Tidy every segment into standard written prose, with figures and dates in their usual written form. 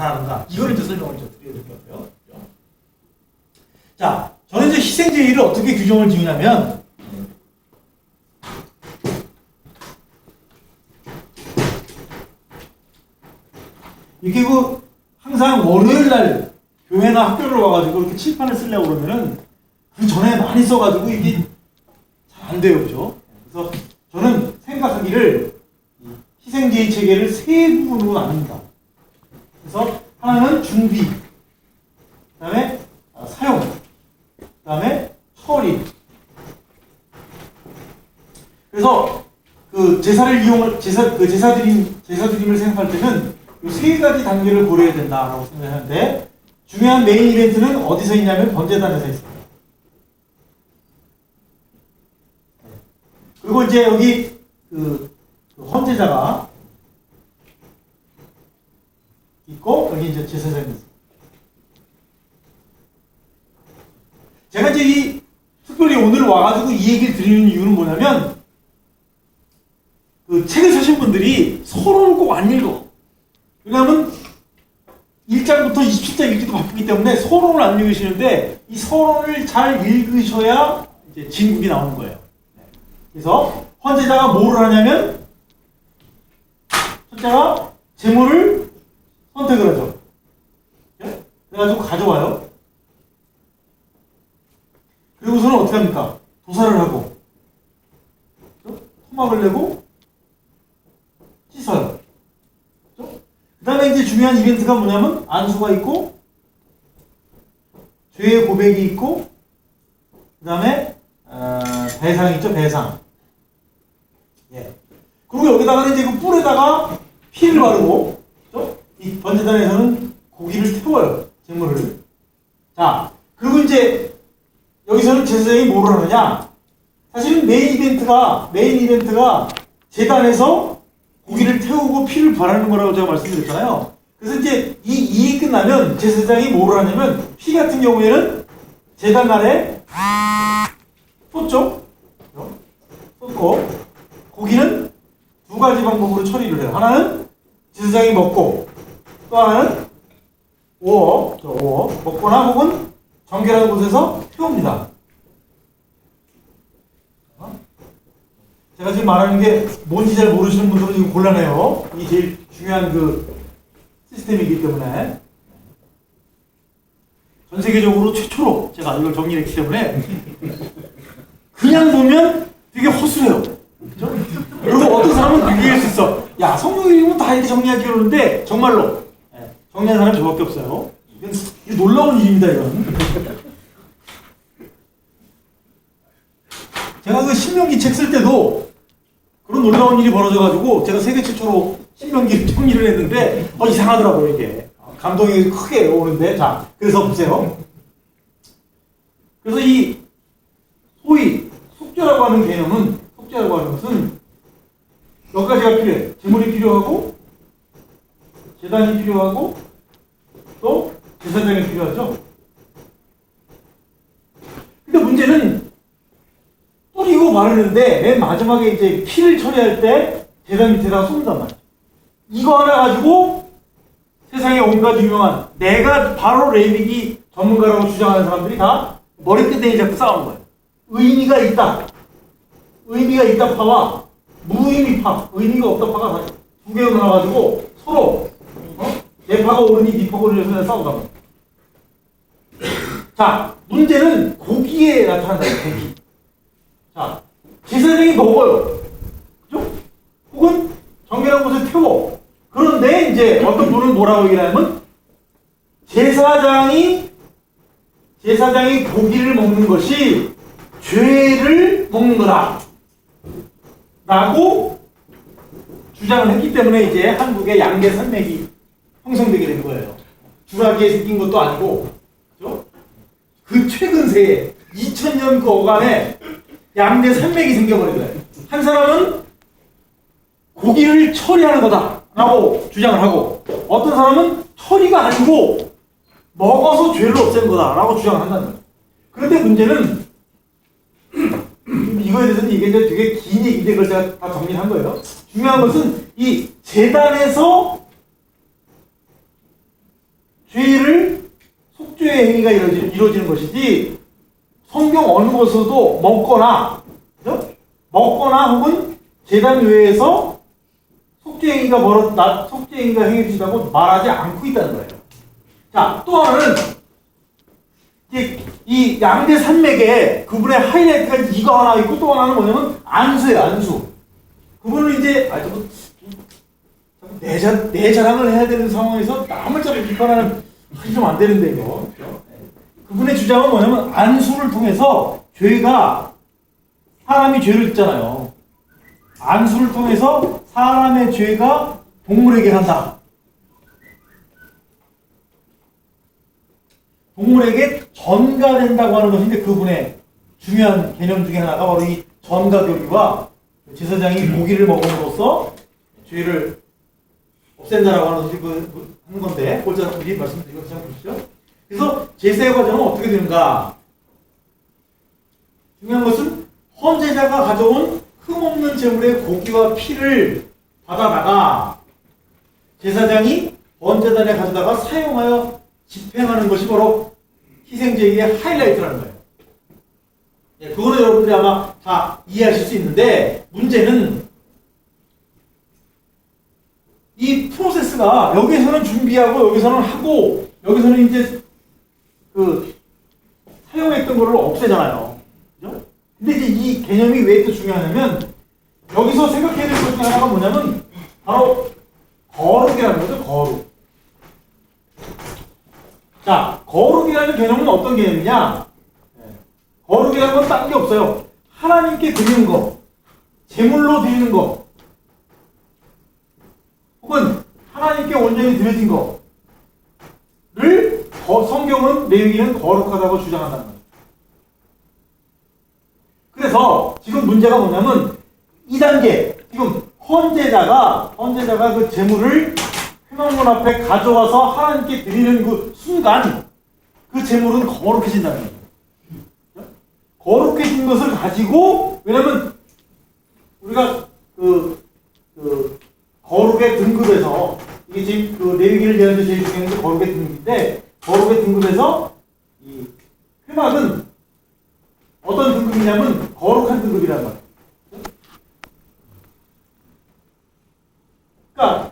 잘하는가? 이거를 이제 설명을 좀 드려야 될 것 같아요. 자, 저는 이제 희생제의를 어떻게 규정을 지으냐면, 이렇게 항상 월요일 날 교회나 학교를 와가지고 이렇게 칠판을 쓰려고 그러면은 그 전에 많이 써가지고 이게 잘 안 돼요. 그죠? 그래서 저는 생각하기를 희생제의 체계를 세 부분으로 나눕니다. 그래서 하나는 준비, 그 다음에 사용, 그 다음에 처리. 그래서 그 제사드림을 생각할 때는 이 세 가지 단계를 고려해야 된다라고 생각하는데, 중요한 메인 이벤트는 어디서 있냐면 번제단에서 있습니다. 그리고 이제 여기 그 헌제자가 있고, 여기 이제 제사장이 있습니다. 제가 이제 특별히 오늘 와가지고 이 얘기를 드리는 이유는 뭐냐면, 그 책을 사신 분들이 서론을 꼭 안 읽어. 왜냐하면 1장부터 27장 읽기도 바쁘기 때문에 서론을 안 읽으시는데, 이 서론을 잘 읽으셔야 이제 진국이 나오는 거예요. 그래서 헌제자가 뭐를 하냐면, 헌제자가 제물을 선택을 하죠. 그래가지고 가져와요. 그리고서는 어떻게 합니까? 도사를 하고, 토막을 내고, 씻어요. 그 다음에 이제 중요한 이벤트가 뭐냐면, 안수가 있고, 죄의 고백이 있고, 그 다음에 배상이 있죠. 배상. 예. 그리고 여기다가는 이제 그 뿔에다가 피를 바르고, 그렇죠? 이 번제단에서는 고기를 태워요. 제물을. 자, 그리고 이제 여기서는 제사장이 뭐를 하느냐? 사실은 메인 이벤트가 제단에서 고기를 태우고 피를 바르는 거라고 제가 말씀드렸잖아요. 그래서 이제 이 일이 끝나면 제사장이 뭐를 하냐면, 피 같은 경우에는 제단 날에 쏟죠? 쏟고, 고기는 두 가지 방법으로 처리를 해요. 하나는 제사장이 먹고, 또 하나는 먹거나 혹은 정결한 곳에서 태웁니다. 제가 지금 말하는 게 뭔지 잘 모르시는 분들은 이거 곤란해요. 이게 제일 중요한 그 시스템이기 때문에. 전 세계적으로 최초로 제가 이걸 정리했기 때문에 그냥 보면 되게 허술해요. 그죠? 그리고 어떤 사람은 얘기할 수 있어. 야, 성경이면 다 이렇게 정리하기 어려운데, 정말로 정리한 사람이 저밖에 없어요. 이건 놀라운 일입니다, 이건. 제가 그 신명기 책 쓸 때도 그런 놀라운 일이 벌어져가지고 제가 세계 최초로 신명기를 정리를 했는데 이상하더라고요, 이게. 감동이 크게 오는데. 자, 그래서 보세요. 그래서 이 소위 속죄라고 하는 개념은, 속죄라고 하는 것은 몇 가지가 필요해. 제물이 필요하고, 제단이 필요하고, 또 제사장이 필요하죠. 근데 문제는 뿌리고 바르는데 맨 마지막에 이제 피를 처리할 때 제단 밑에다가 쏟는단 말이야. 이거 하나 가지고 세상에 온갖 유명한, 내가 바로 레이빅이 전문가라고 주장하는 사람들이 다 머리끄댕이 잡고 싸우는 거예요. 의미가 있다 파와 무의미 파, 의미가 없다 파가 두 개로 나와가지고 서로 내 파가 오르니 네 파가 오르니 싸우단 말이야. 자, 문제는 고기에 나타난다. 고기. 자, 제사장이 먹어요. 그죠? 혹은 정결한 곳에 태워. 그런데 이제 어떤 분은 뭐라고 얘기하냐면, 제사장이 고기를 먹는 것이 죄를 먹는 거다 라고 주장을 했기 때문에 이제 한국의 양대 산맥이 형성되게 된 거예요. 주라기에 생긴 것도 아니고, 그죠? 그 최근 새에 2000년 그 어간에 양대 산맥이 생겨버린 거예요. 한 사람은 고기를 처리하는 거다라고 주장을 하고, 어떤 사람은 처리가 아니고 먹어서 죄를 없애는 거다라고 주장을 한다는 거예요. 그런데 문제는 이거에 대해서는 이게 이제 되게 긴 얘기인데 그걸 제가 다 정리한 거예요. 중요한 것은 이 제단에서 속죄의 행위가 이루어지는 것이지 성경 어느 곳에서도 그죠? 먹거나 혹은 제단 외에서 속죄행위가 행해진다고 말하지 않고 있다는 거예요. 자, 또 하나는 이 양대 산맥에 그분의 하이라이트가 이거 하나 있고 또 하나는 뭐냐면 안수예요, 안수. 그분은 이제 내 자랑을 해야 되는 상황에서 남을 자꾸 비판하는 좀 안 되는데 이거. 그분의 주장은 뭐냐면 안수를 통해서 사람이 죄를 짓잖아요. 안수를 통해서 사람의 죄가 동물에게 간다. 동물에게 전가된다고 하는 것인데 그분의 중요한 개념 중에 하나가 바로 이 전가교리와 제사장이 고기를 먹음으로써 죄를 없앤다라고 하는 건데 골자 미리 말씀드리고 시작 보시죠. 그래서 제사의 과정은 어떻게 되는가? 중요한 것은 헌제자가 가져온 흠없는 제물의 고기와 피를 받아다가 제사장이 번제단에 가져다가 사용하여 집행하는 것이 바로 희생제의 하이라이트라는 거예요. 예, 그거는 여러분들이 아마 다 이해하실 수 있는데 문제는 이 프로세스가 여기서는 준비하고 여기서는 하고 여기서는 이제 사용했던 거를 없애잖아요. 그죠? 근데 이제 이 개념이 왜 또 중요하냐면 여기서 생각해야 될 것 중에 하나가 뭐냐면 바로 거룩이라는 거죠. 거룩. 자, 거룩이라는 개념은 어떤 개념이냐? 거룩이라는 건 딴 게 없어요. 하나님께 드리는 거, 제물로 드리는 거, 혹은 하나님께 온전히 드려진 거를 성경은 레위기는 거룩하다고 주장한다는 거예요. 그래서 지금 문제가 뭐냐면 2단계 지금 헌제자가 그 제물을 회막문 앞에 가져와서 하나님께 드리는 그 순간 그 제물은 거룩해진다는 거예요. 거룩해진 것을 가지고 왜냐면 우리가 거룩의 등급에서 이게 지금 레위기를 제한해서 제일 중요한 게 거룩의 등급인데 거룩의 등급에서 이 회막은 어떤 등급이냐면 거룩한 등급이란 말이에요. 그러니까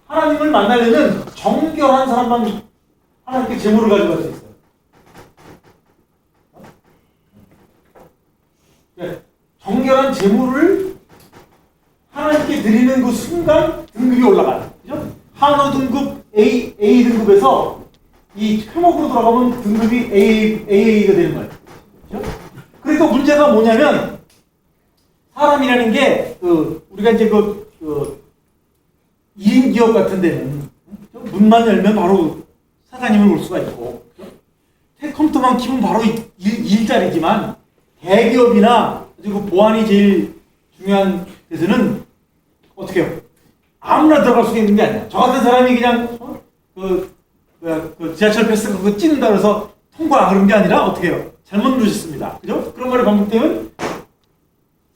하나님을 만나려면 정결한 사람만 하나님께 제물을 가져갈 수 있어요. 정결한 제물을 하나님께 드리는 그 순간 등급이 올라가요. 그죠? 한우 등급 A 등급에서 이 회목으로 들어가면 등급이 AA가 되는 거예요. 그죠? 그러니까 문제가 뭐냐면 사람이라는 게 우리가 이제 1인 기업 같은 데는 문만 열면 바로 사장님을 볼 수가 있고 컴퓨터만 키면 바로 일자리지만 대기업이나 그리고 보안이 제일 중요한 데서는 어떻게 해요? 아무나 들어갈 수 있는 게 아니야. 저 같은 사람이 그냥 지하철 패스 그거 찍는다 그래서 통과 그런 게 아니라 어떻게 해요? 잘못 누르셨습니다. 그죠? 그런 말이 반복되면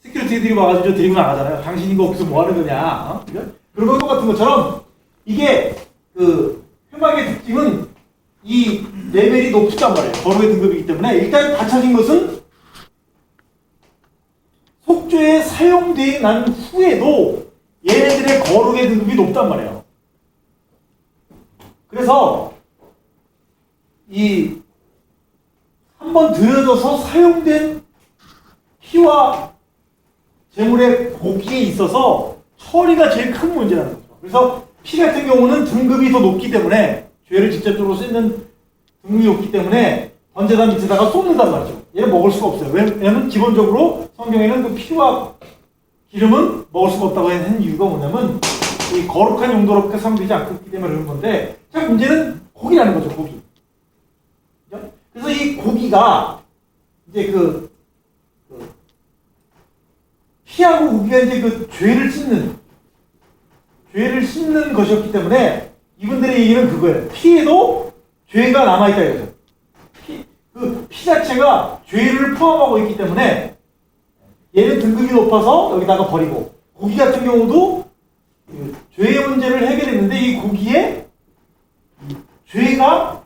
시큐리티들이 와가지고 데리고 나가잖아요. 당신이 이거 거기서 뭐 하는 거냐? 그죠? 그런 거 똑같은 것처럼 이게 회막의 특징은 이 레벨이 높단 말이에요. 거룩의 등급이기 때문에 일단 갖춰진 것은 속죄에 사용되어 난 후에도 얘네들의 거룩의 등급이 높단 말이에요. 그래서 이 한번 들여져서 사용된 피와 제물의 고기에 있어서 처리가 제일 큰 문제라는 거죠. 그래서 피 같은 경우는 등급이 더 높기 때문에 죄를 직접적으로 씻는 등급이 높기 때문에 번제단 밑에다가 쏟는단 말이죠. 얘는 먹을 수가 없어요. 왜냐면 기본적으로 성경에는 그 피와 기름은 먹을 수가 없다고 하는 이유가 뭐냐면 이 거룩한 용도로 사용되지 않기 때문에 그런 건데 자 문제는 고기라는 거죠. 고기. 그래서 이 고기가 이제 피하고 고기가 이제 죄를 씻는 것이었기 때문에 이분들의 얘기는 그거예요. 피에도 죄가 남아있다 이거죠. 피 자체가 죄를 포함하고 있기 때문에 얘는 등급이 높아서 여기다가 버리고 고기 같은 경우도 죄의 문제를 해결했는데 이 고기에 죄가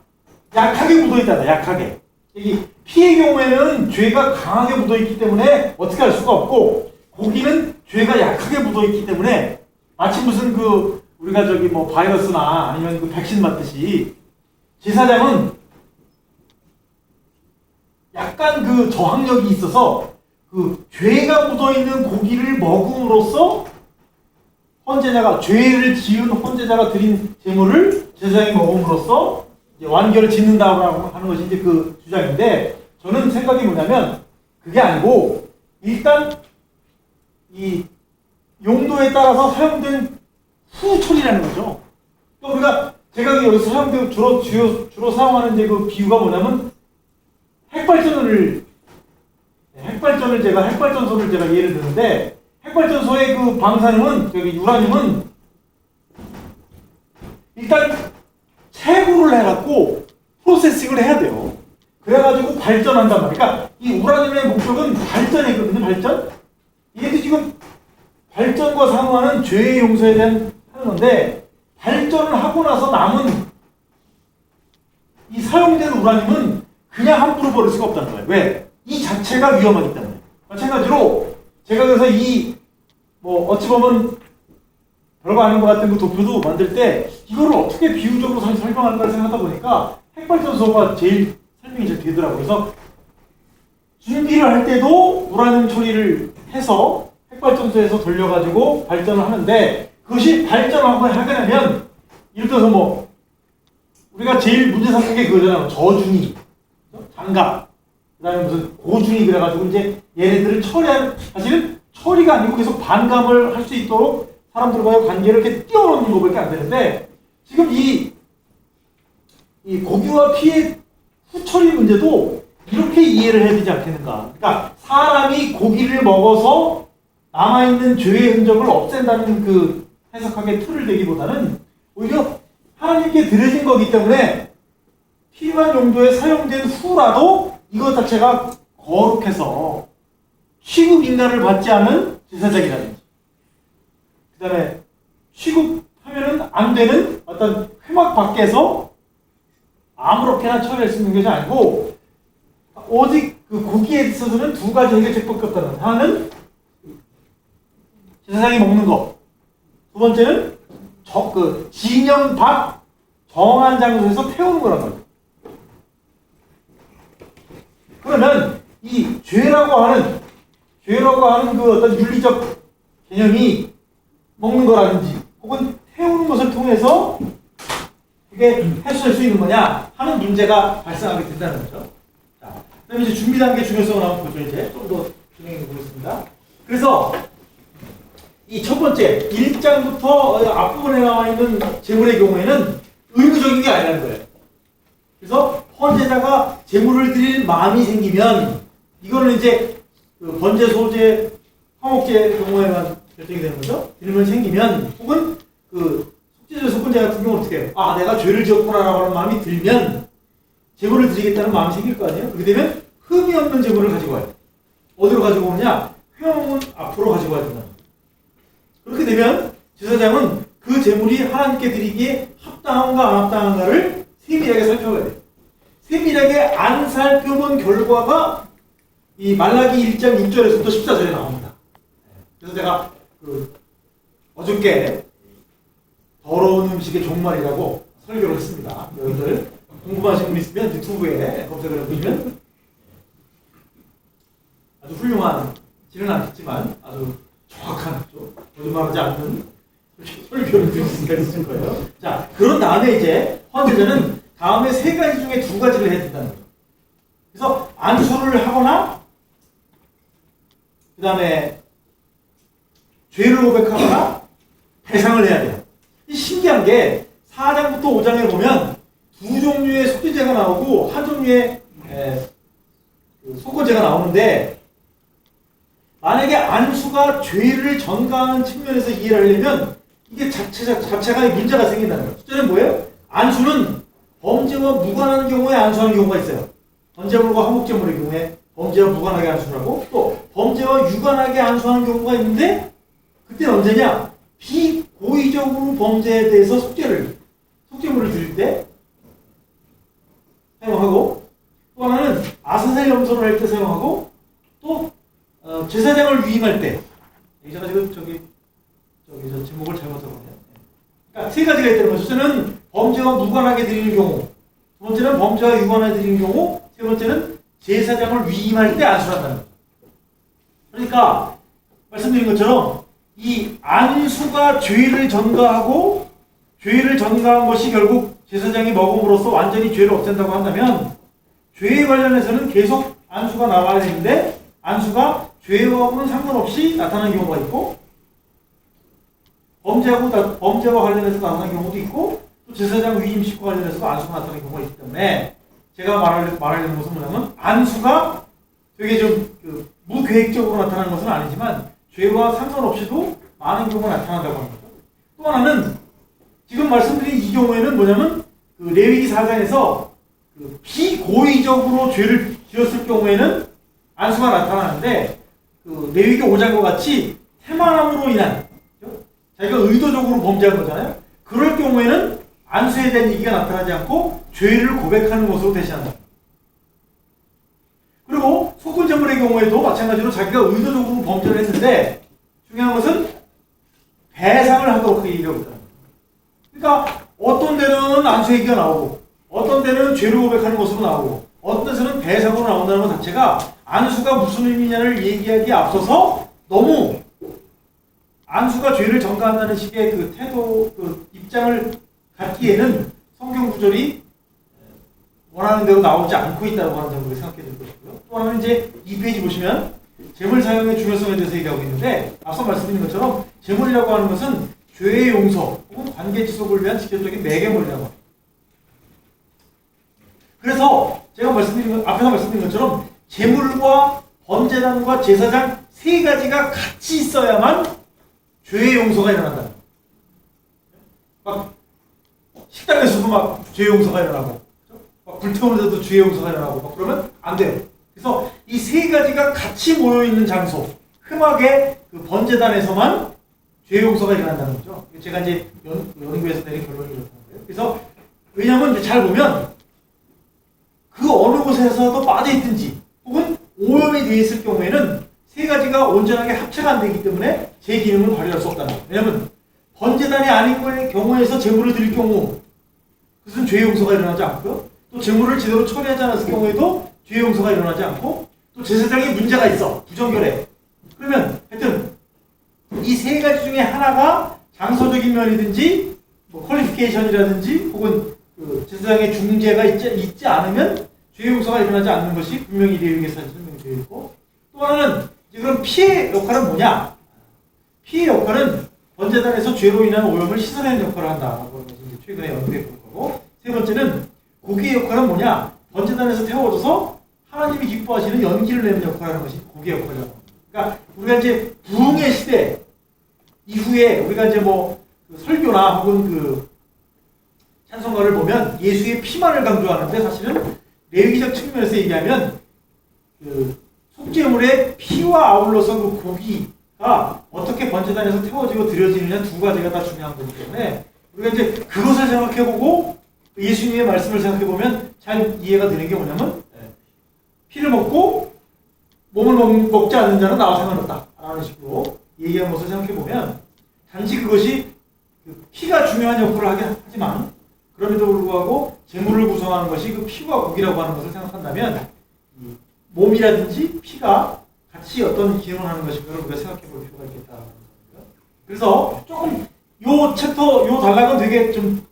약하게 묻어있다. 약하게. 여기 피의 경우에는 죄가 강하게 묻어있기 때문에 어떻게 할 수가 없고, 고기는 죄가 약하게 묻어있기 때문에 마치 무슨 그 우리가 저기 뭐 바이러스나 아니면 그 백신 맞듯이 제사장은 약간 그 저항력이 있어서 그 죄가 묻어있는 고기를 먹음으로써 헌제자가 죄를 지은 헌제자가 드린 제물을 제사장이 먹음으로써 이제 완결을 짓는다고 하는 것이 이제 그 주장인데, 저는 생각이 뭐냐면 그게 아니고 일단 이 용도에 따라서 사용된 후처리라는 거죠. 또 우리가 제가 여기서 사용되고 주로 사용하는 이제 그 비유가 뭐냐면 핵발전을 제가 핵발전소를 제가 예를 드는데, 핵발전소의 그 방사능은 저기 유라늄은 일단 채굴을 해갖고 프로세싱을 해야 돼요. 그래가지고 발전한단 말이에요. 그러니까 이 우라늄의 목적은 발전이거든요. 발전. 이게 지금 발전과 상호하는 죄의 용서에 대한 하는 건데, 발전을 하고 나서 남은 이 사용된 우라늄은 그냥 함부로 버릴 수가 없다는 거예요. 왜? 이 자체가 위험하기 때문에. 마찬가지로 제가 그래서 이 뭐 어찌 보면 별거 아닌 것 같은 그 도표도 만들 때 이거를 어떻게 비유적으로 설명하는가 생각하다 보니까 핵발전소가 제일 설명이 잘 되더라고요. 그래서 준비를 할 때도 우라늄 처리를 해서 핵발전소에서 돌려가지고 발전을 하는데, 그것이 발전하고 하게 되면 예를 들어서 뭐 우리가 제일 문제 삼는 게 그거잖아요. 저준위, 장갑, 그 다음에 무슨 고준위 그래가지고 이제 얘네들을 처리하는, 사실은 처리가 아니고 계속 반감을 할 수 있도록 사람들과의 관계를 이렇게 띄워놓는 것밖에 안 되는데, 지금 이 고기와 피의 후처리 문제도 이렇게 이해를 해야 되지 않겠는가. 그러니까 사람이 고기를 먹어서 남아있는 죄의 흔적을 없앤다는 그 해석하기에 틀을 대기보다는 오히려 하나님께 드려진 거기 때문에 필요한 용도에 사용된 후라도 이것 자체가 거룩해서 취급 인간을 받지 않은 제사장이라든지, 그 다음에 취급하면은 안 되는 어떤 회막 밖에서 아무렇게나 처리할 수 있는 것이 아니고, 오직 그 고기에 있어서는 두 가지 해결책밖에 없다는. 하나는 제사장이 먹는 거, 두 번째는 그 진영 밖 정한 장소에서 태우는 거란 말이에요. 그러면 이 죄라고 하는 그 어떤 윤리적 개념이 먹는 거라든지 혹은 태우는 것을 통해서 그게 해소될 수 있는 거냐 하는 문제가 발생하게 된다는 거죠. 자, 그다음에 이제 준비 단계 중요성을 한번 보죠. 이제 좀 더 진행해 보겠습니다. 그래서 이 첫 번째 1장부터 앞부분에 나와 있는 제물의 경우에는 의무적인 게 아니라는 거예요. 그래서 헌제자가 제물을 드릴 마음이 생기면, 이거는 이제 그 번제, 소제, 화목제 경우에만 결정이 되는 거죠. 이름을 생기면, 혹은 그 속죄제, 속건제 같은 경우는 어떻게 해요? 아, 내가 죄를 지었구나라고 하는 마음이 들면 제물을 드리겠다는 마음이 생길 거 아니에요? 그렇게 되면 흠이 없는 제물을 가지고 와요. 어디로 가지고 오느냐? 회막문 앞으로 가지고 와야 된다. 그렇게 되면 제사장은 그 제물이 하나님께 드리기에 합당한가 안 합당한가를 세밀하게 살펴봐야 돼요. 세밀하게 안 살펴본 결과가 이 말라기 1장 6절에서부터 14절에 나옵니다. 그래서 제가 어저께 더러운 음식의 종말이라고 설교를 했습니다. 여러분들 궁금하신 분 있으면 유튜브에 검색을 해보시면 아주 훌륭하지는 않겠지만 아주 정확한, 거짓말하지 않는 설교를 들을 수가 있을 거예요. 자, 그런 다음에 이제 헌제자는 다음에 세 가지 중에 두 가지를 해야 된다는 거죠. 그래서 안수를 하거나 그 다음에 죄를 고백하거나 배상을 해야 돼요. 신기한 게 4장부터 5장에 보면 두 종류의 속죄제가 나오고 한 종류의 속건제가 나오는데, 만약에 안수가 죄를 전가하는 측면에서 이해를 하려면 이게 자체가 문제가 생긴다는 거예요. 첫째는 뭐예요? 안수는 범죄와 무관한 경우에 안수하는 경우가 있어요. 번제물과 화목제물의 경우에 범죄와 무관하게 안수를 하고, 또 범죄와 유관하게 안수하는 경우가 있는데, 그때는 언제냐? 비고의적으로 범죄에 대해서 속죄물을 드릴 때 염소를 할 때 사용하고 또 제사장을 위임할 때. 제가 지금 저 제목을 잘못 들었네요. 그러니까 세 가지가 있다는 거죠. 첫째는 범죄와 무관하게 드리는 경우, 두 번째는 범죄와 유관하게 드리는 경우, 세 번째는 제사장을 위임할 때 안수한다는 거죠. 그러니까 말씀드린 것처럼 이 안수가 죄를 전가하고 죄를 전가한 것이 결국 제사장이 먹음으로써 완전히 죄를 없앤다고 한다면 죄에 관련해서는 계속 안수가 나와야 되는데 안수가 죄와는 상관없이 나타나는 경우가 있고 범죄와 관련해서 나타나는 경우도 있고 또 제사장 위임식과 관련해서도 안수가 나타나는 경우가 있기 때문에 제가 말하려는 것은 뭐냐면 안수가 되게 좀 무계획적으로 나타나는 것은 아니지만 죄와 상관없이도 많은 경우가 나타난다고 합니다. 또 하나는 지금 말씀드린 이 경우에는 뭐냐면 레위기 4장에서 비고의적으로 죄를 지었을 경우에는 안수가 나타나는데 레위기 5장과 같이 태만함으로 인한 자기가 의도적으로 범죄한 거잖아요. 그럴 경우에는 안수에 대한 얘기가 나타나지 않고 죄를 고백하는 것으로 대신한다. 그리고 속건제물의 경우에도 마찬가지로 자기가 의도적으로 범죄를 했는데 중요한 것은 배상을 하도록 얘기하고 있다. 그러니까 어떤 데는 안수 얘기가 나오고 어떤 데는 죄를 고백하는 것으로 나오고 어떤 데서는 배상으로 나온다는 것 자체가 안수가 무슨 의미냐를 얘기하기에 앞서서 너무 안수가 죄를 전가한다는 식의 그 태도, 입장을 갖기에는 성경 구절이 원하는 대로 나오지 않고 있다고 하는 점을 생각해 줄 것이고요. 또 하나는 이제 2페이지 보시면 재물 사용의 중요성에 대해서 얘기하고 있는데 앞서 말씀드린 것처럼 재물이라고 하는 것은 죄의 용서 혹은 관계 지속을 위한 직접적인 매개물이라고 합니다. 그래서 제가 앞에서 말씀드린 것처럼 재물과 번제단과 제사장 세 가지가 같이 있어야만 죄의 용서가 일어난다. 막 식당에서도 막 죄의 용서가 일어나고 막 불태우는데도 죄의 용서가 일어나고 막 그러면 안 돼요. 그래서 이 세 가지가 같이 모여있는 장소 흠하게 번제단에서만 죄의 용서가 일어난다는 거죠. 제가 이제 연구에서 내린 결론이 그렇다는 거예요. 그래서 왜냐하면 이제 잘 보면 그 어느 곳에서도 빠져있든지 혹은 오염이 되어 있을 경우에는 세 가지가 온전하게 합체가 안 되기 때문에 제 기능을 발휘할 수 없다는 거예요. 왜냐하면 번제단이 아닌 경우에서 제물을 드릴 경우 그것은 죄의 용서가 일어나지 않고요. 또 제물을 제대로 처리하지 않았을 경우에도 죄의 용서가 일어나지 않고 또 제사장에 문제가 있어. 부정결해. 그러면 하여튼 이 세 가지 중에 하나가 장소적인 면이든지 뭐 퀄리피케이션이라든지 혹은 제사장의 중재가 있지 않으면 죄의 용서가 일어나지 않는 것이 분명히 레위기에서 설명이 되어 있고 또 하나는 그럼 피해 역할은 뭐냐? 피해 역할은 번제단에서 죄로 인한 오염을 씻어내는 역할을 한다라고 하는 것이 최근에 연구해 볼 거고 세 번째는 고기의 역할은 뭐냐? 번제단에서 태워져서 하나님이 기뻐하시는 연기를 내는 역할을 하는 것이 고기의 역할이라고 합니다. 그러니까 우리가 이제 부흥의 시대 이후에 우리가 이제 뭐 설교나 혹은 찬송가를 보면 예수의 피만을 강조하는데 사실은 레위기적 측면에서 얘기하면 속죄물의 피와 아울러서 그 고기가 어떻게 번제단에서 태워지고 드려지느냐 두 가지가 다 중요한 거기 때문에 우리가 이제 그것을 생각해보고 예수님의 말씀을 생각해보면 잘 이해가 되는 게 뭐냐면 피를 먹고 몸을 먹지 않는 자는 나와 상관없다 라는 식으로 얘기한 것을 생각해보면 단지 그것이 피가 중요한 역할을 하긴 하지만 그럼에도 불구하고 재물을 구성하는 것이 그 피와 고기라고 하는 것을 생각한다면 몸이라든지 피가 같이 어떤 기능을 하는 것인가를 우리가 생각해 볼 필요가 있겠다는 거죠. 그래서 조금 요 챕터, 요 단락은 되게 좀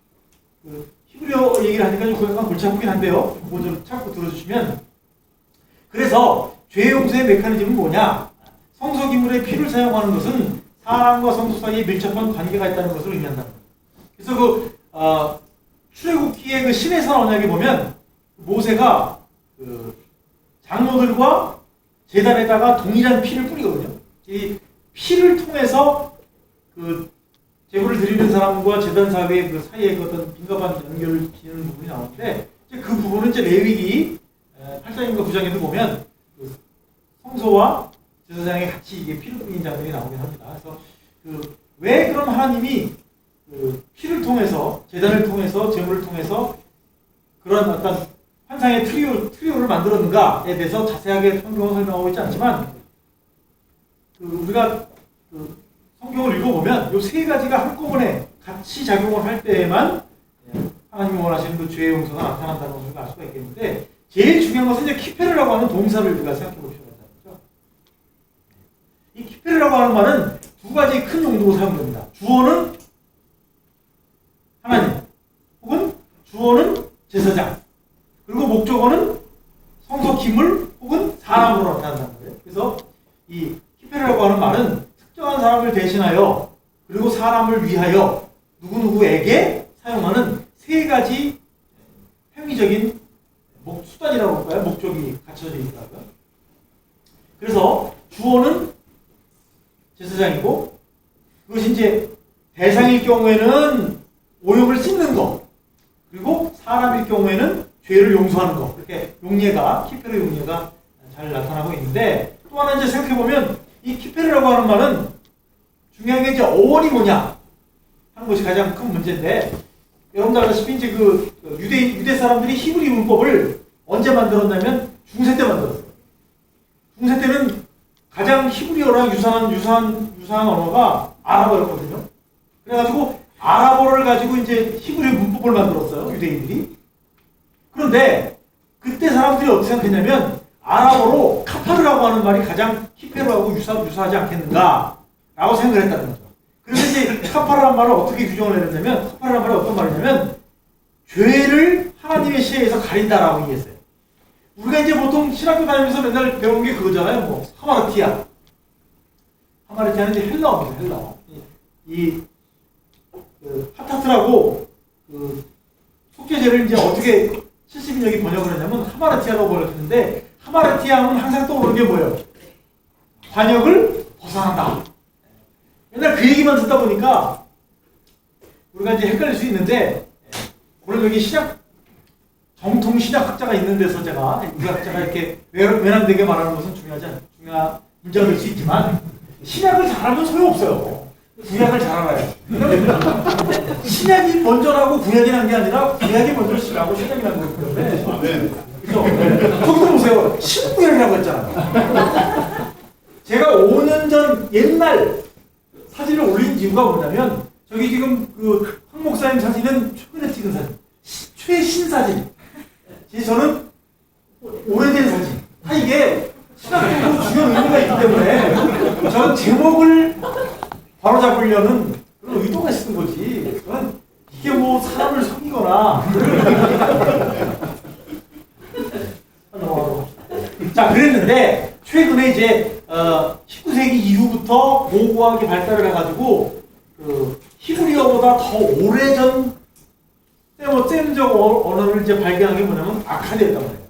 히브리어 얘기를 하니까 좀 약간 골치 아프긴 한데요. 그거 좀 참고 들어주시면 그래서 죄 용서의 메커니즘은 뭐냐? 성소 기물의 피를 사용하는 것은 사람과 성소 사이에 밀접한 관계가 있다는 것을 의미한다. 그래서 출애굽기의 그 신의 산 언약에 보면 모세가 장로들과 제단에다가 동일한 피를 뿌리거든요. 이 피를 통해서 제물을 드리는 사람과 제단 사회의 그 사이에 어떤 민감한 연결을 지는 부분이 나오는데 그 부분은 이제 레위기 8장인가 9장에도 보면 성소와 제사장이 같이 이게 피를 뿌리는 장면이 나오긴 합니다. 그래서 왜 그럼 하나님이 피를 통해서 제단을 통해서 제물을 통해서 그런 어떤 형상의 트리오를 만들었는가에 대해서 자세하게 성경을 설명하고 있지 않지만 우리가 성경을 읽어보면 이 세 가지가 한꺼번에 같이 작용을 할 때에만 하나님이 원하시는 그 죄의 용서가 나타난다는 것을 알 수가 있겠는데 제일 중요한 것은 이제 키페르라고 하는 동사를 우리가 생각해 볼 필요가 있다는 거죠. 이 키페르라고 하는 말은 두 가지 큰 용도로 사용됩니다. 주어는 하나님 혹은 주어는 제사장 그리고 목적어는 성소 기물 혹은 사람으로 나타난다는 거예요. 그래서 이 키페르라고 하는 말은 특정한 사람을 대신하여 그리고 사람을 위하여 누구누구에게 사용하는 세 가지 행위적인 수단이라고 할까요? 목적이 갖춰져 있다고요. 그래서 주어는 제사장이고 그것이 이제 대상일 경우에는 오염을 씻는 것 그리고 사람일 경우에는 죄를 용서하는 것 이렇게 용례가 키페르 용례가 잘 나타나고 있는데 또 하나 이제 생각해보면 이 키페르라고 하는 말은 중요한 게 이제 어원이 뭐냐 하는 것이 가장 큰 문제인데 여러분들 알다시피 이제 유대 사람들이 히브리 문법을 언제 만들었냐면 중세 때 만들었어요. 중세 때는 가장 히브리어랑 유사한 언어가 아랍어였거든요. 그래가지고 아랍어를 가지고 이제 히브리 문법을 만들었어요. 유대인들이. 그런데 그때 사람들이 어떻게 생각했냐면 아랍어로 카파르라고 하는 말이 가장 키페르하고 유사하지 않겠는가라고 생각을 했다는 거죠. 그래서 이제 카파르라는 말을 어떻게 규정을 내렸냐면 카파르라는 말이 어떤 말이냐면 죄를 하나님의 시야에서 가린다라고 얘기했어요. 우리가 이제 보통 신학교 다니면서 맨날 배운 게 그거잖아요. 뭐 하마르티아. 하마르티아는 이제 헬라어입니다. 헬라어. 하타트라고 속죄제를 이제 어떻게 70인역이 번역을 했냐면 하마르티아라고 번역했는데 하마르티아는 항상 떠오르는 게 뭐예요? 관역을 벗어난다. 맨날 그 얘기만 듣다 보니까 우리가 이제 헷갈릴 수 있는데 오늘 여기 정통 신약학자가 있는 데서 제가 의학자가 이렇게 외람되게 말하는 것은 중요한 문제가 될 수 있지만 신약을 잘하면 소용없어요. 구약을 잘 알아요. 신약이 먼저라고 구약이 난 게 아니라 구약이 먼저 신하고 신약이 난 거기 때문에 그렇죠? 거기도 보세요. 신구약이라고 했잖아요. 제가 5년 전 옛날 사진을 올린 이유가 뭐냐면 저기 지금 황 목사님 사진은 최근에 찍은 사진 최신 사진 저는 오래된 사진 이게 신학적으로 중요한 의미가 있기 때문에 저는 제목을 바로잡으려는 그런 의도가 있는 거지. 저는 이게 뭐 사람을 속이거나 자 그랬는데 최근에 이제 19세기 이후부터 고고학이 발달을 해가지고 히브리어보다 더 오래전 셈적 언어를 이제 발견한 게 뭐냐면 아카드였단 말이에요.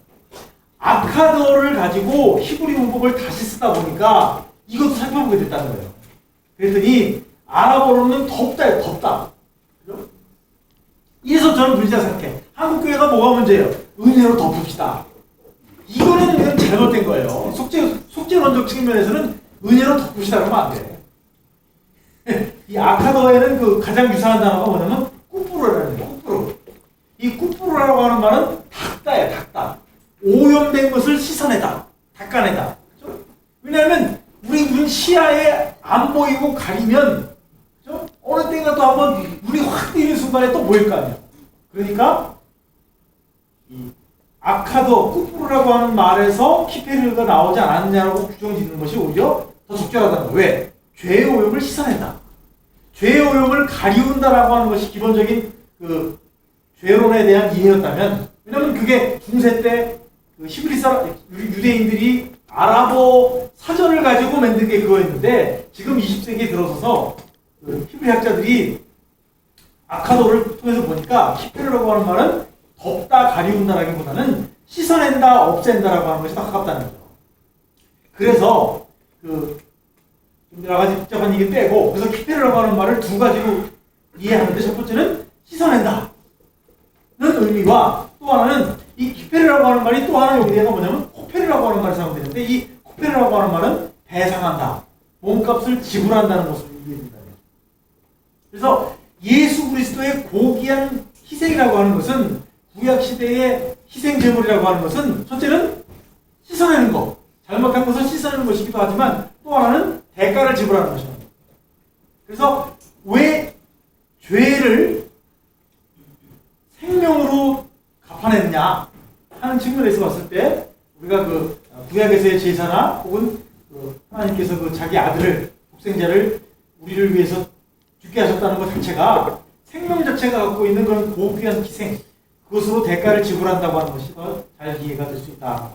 아카드어를 가지고 히브리 문법을 다시 쓰다 보니까 이것도 살펴보게 됐다는 거예요. 그랬더니 아랍어로는 덥다예요. 덥다. 그죠? 이래서 저는 문제다 생각해. 한국교회가 뭐가 문제예요? 은혜로 덮읍시다. 이거는 그냥 잘못된 거예요. 속죄론적 측면에서는 은혜로 덮읍시다 그러면 안 돼. 이 아카더에는 가장 유사한 단어가 뭐냐면 꾸프르라는 거예요. 꾸프르. 이 꾸프르라고 하는 말은 닦다예요. 닦다. 오염된 것을 씻어내다. 닦아내다. 그렇죠? 왜냐하면 우리 시야에 안 보이고 가리면 그렇죠? 어느 때인가 또 한번 눈이 확 뜨이는 순간에 또 보일 거 아니에요. 그러니까 이 아카더, 꾸프르라고 하는 말에서 키페르가 나오지 않았냐고 규정짓는 것이 오히려 더 적절하다는 거예요. 왜? 죄의 오염을 씻어낸다. 죄의 오염을 가리운다라고 하는 것이 기본적인 죄론에 대한 이해였다면 왜냐면 그게 중세 때 히브리 사람, 유대인들이 아랍어 사전을 가지고 만든 게 그거였는데 지금 20세기에 들어서서 히브리 학자들이 아카도를 통해서 보니까 키페르라고 하는 말은 덮다 가리운다라기보다는 씻어낸다 없앤다라고 하는 것이 더 가깝다는 거죠. 그래서 여러 가지 복잡한 얘기 빼고 그래서 키페르라고 하는 말을 두 가지로 이해하는데 첫 번째는 씻어낸다는 의미와 또 하나는 이 키페르라고 하는 말이 또 하나의 의미가 뭐냐면 코페르라고 하는 말이 사용되는데 이 코페르라고 하는 말은 배상한다. 몸값을 지불한다는 것을 의미합니다. 그래서 예수 그리스도의 고귀한 희생이라고 하는 것은 구약 시대의 희생 제물이라고 하는 것은 첫째는 씻어내는 것, 잘못한 것을 씻어내는 것이기도 하지만 또 하나는 대가를 지불하는 것입니다. 그래서 왜 죄를 생명으로 갚아냈냐 하는 측면에서 봤을 때 우리가 그 구약에서의 제사나 혹은 그 하나님께서 그 자기 아들을 독생자를 우리를 위해서 죽게 하셨다는 것 자체가 생명 자체가 갖고 있는 그런 고귀한 희생, 그것으로 대가를 지불한다고 하는 것이 더 잘 이해가 될 수 있다.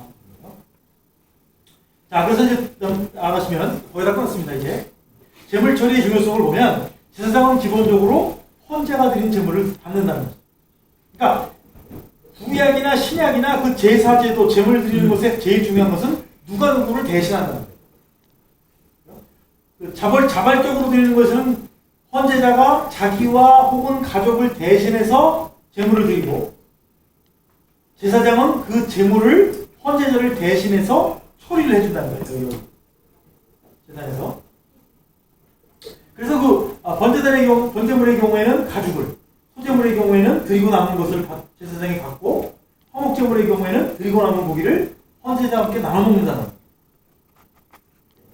자, 그래서 이제 나가시면 거의 다 끝났습니다. 이제 제물 처리의 중요성을 보면 제사장은 기본적으로 헌제가 드린 제물을 받는다는 거죠. 그러니까 구약이나 신약이나 그 제사제도 제물 드리는 것에 제일 중요한 것은 누가 누구를 대신한다는 거예요. 자발적으로 드리는 것은 헌제자가 자기와 혹은 가족을 대신해서 제물을 드리고, 제사장은 그 제물을 헌제자를 대신해서 처리를 해준다는 거예요. 제단에서. 그래서 그 번제물의 경우에는 가죽을, 소제물의 경우에는 드리고 남은 것을 제사장이 갖고, 화목제물의 경우에는 드리고 남은 고기를 헌제자와 함께 나눠 먹는다는 거예요.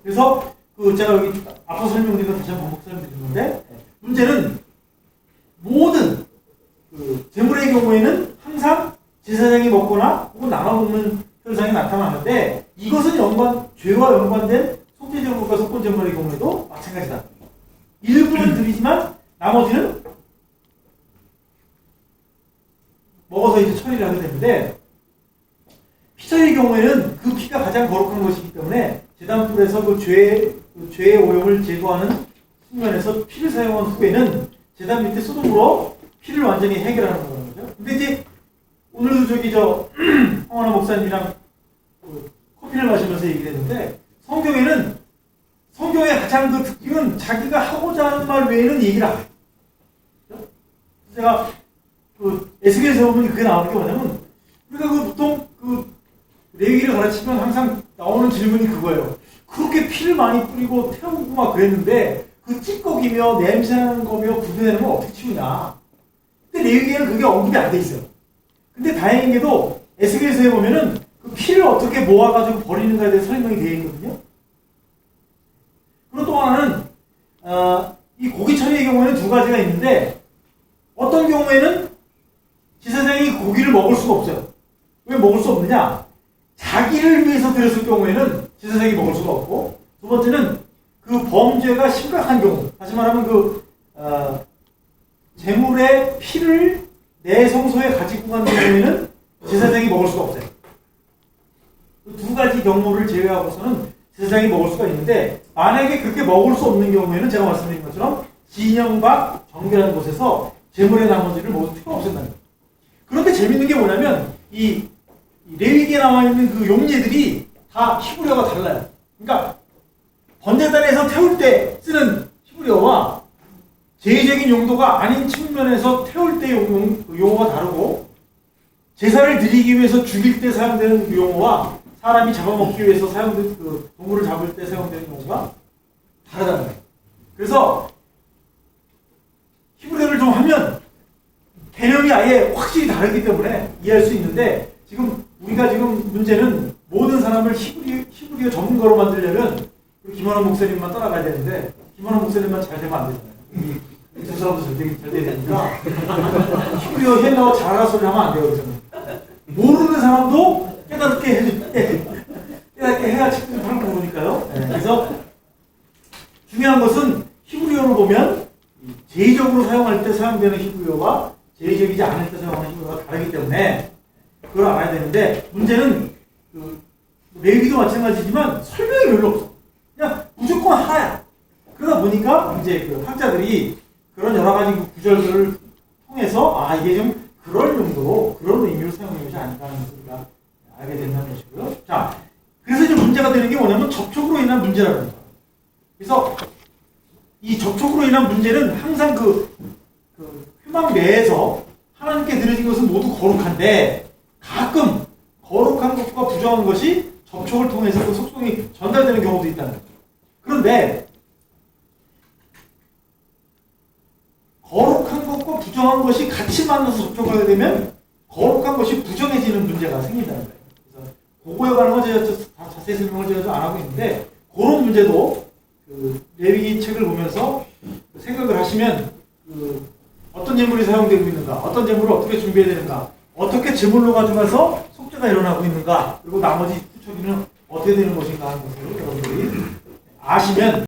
그래서 그 제가 여기 앞서 설명드린 거 다시 한번 반복 설명드리는데, 문제는 모든 그 제물의 경우에는 항상 제사장이 먹거나 혹은 나눠 먹는 현상이 나타나는데, 이것은 죄와 연관된 속죄제물과 속건제물의 경우에도 마찬가지다. 일부는 드리지만 나머지는 먹어서 이제 처리를 하게 되는데, 피처리의 경우에는 그 피가 가장 거룩한 것이기 때문에 제단불에서 그 죄의 오염을 제거하는 측면에서 피를 사용한 후에는 제단 밑에 소금으로 피를 완전히 해결하는 거죠. 근데 이제 오늘도 황원하 목사님이랑 커피를 마시면서 얘기를 했는데, 성경의 가장 그 특징은 자기가 하고자 하는 말 외에는 얘기를 안 해요. 제가 그 에스겔에서 보면 그게 나오는 게 뭐냐면, 우리가 그 보통 그 레위기를 가르치면 항상 나오는 질문이 그거예요. 그렇게 피를 많이 뿌리고 태우고 막 그랬는데 그 찌꺼기며 냄새나는 거며 구분되는 건 어떻게 치우냐. 근데 레위기에는 그게 언급이 안 돼 있어요. 근데 다행히도 에스겔서에 보면은 그 피를 어떻게 모아가지고 버리는가에 대해 설명이 되어 있거든요. 그리고 또 하나는 이 고기 처리의 경우에는 두 가지가 있는데, 어떤 경우에는 제사장이 고기를 먹을 수가 없어요. 왜 먹을 수 없느냐? 자기를 위해서 드렸을 경우에는 제사장이 먹을 수가 없고, 두 번째는 그 범죄가 심각한 경우, 다시 말하면 제물의 피를 내 성소에 가지고 간 경우에는 제사장이 먹을 수가 없어요. 두 가지 경우를 제외하고서는 제사장이 먹을 수가 있는데, 만약에 그렇게 먹을 수 없는 경우에는 제가 말씀드린 것처럼 진영 밖 정결한 곳에서 제물의 나머지를 모두 태워 없앤다는 거예요. 그런데 재밌는 게 뭐냐면 이 레위기에 나와 있는 그 용례들이 다 히브리어가 달라요. 그러니까 번제단에서 태울 때 쓰는 히브리어와 제의적인 용도가 아닌 측면에서 태울 때 용어가 다르고, 제사를 드리기 위해서 죽일 때 사용되는 그 용어와 사람이 잡아먹기 위해서 사용되는 그 동물을 잡을 때 사용되는 용어가 다르다는 거예요. 그래서 히브리어를 좀 하면 개념이 아예 확실히 다르기 때문에 이해할 수 있는데, 우리가 지금 문제는 모든 사람을 히브리어 전문가로 만들려면 김원호 목사님만 따라가야 되는데, 김원호 목사님만 잘 되면 안 되잖아요. 두 사람도 잘 돼야 되니까 히브리어 헬라어 잘하는 소리 하면 안 돼요. 저는. 모르는 사람도 깨닫게 해야 책임을 모르니까요. 네. 그래서 중요한 것은 히브리어를 보면 제의적으로 사용할 때 사용되는 히브리어와 제의적이지 않을 때 사용하는 히브리어가 다르기 때문에 그걸 알아야 되는데, 문제는 레위기도 마찬가지지만 설명이 별로 없어. 그냥 무조건 하나야. 그러다 보니까 이제 그 학자들이 그런 여러 가지 구절들을 통해서 이게 좀 그럴 용도로, 그런 의미로 사용하는 것이 아닌가 하는 것을 우리가 알게 된다는 것이고요. 자, 그래서 이제 문제가 되는 게 뭐냐면 접촉으로 인한 문제라는 거죠. 그래서 이 접촉으로 인한 문제는 항상 그 회막 내에서 하나님께 드려진 것은 모두 거룩한데, 가끔 거룩한 것과 부정한 것이 접촉을 통해서 그 속성이 전달되는 경우도 있다는 거죠. 그런데 거룩한 것과 부정한 것이 같이 만나서 접촉하게 되면 거룩한 것이 부정해지는 문제가 생긴다는 거예요. 그래서 그거에 관한 건 제가 자세히 설명을 제가 좀 안 하고 있는데 그런 문제도 그 레위기 책을 보면서 생각을 하시면 그 어떤 예물이 사용되고 있는가, 어떤 예물을 어떻게 준비해야 되는가, 어떻게 제물로 가져가서 속죄가 일어나고 있는가, 그리고 나머지 후처리는 어떻게 되는 것인가 하는 것을 여러분들이 아시면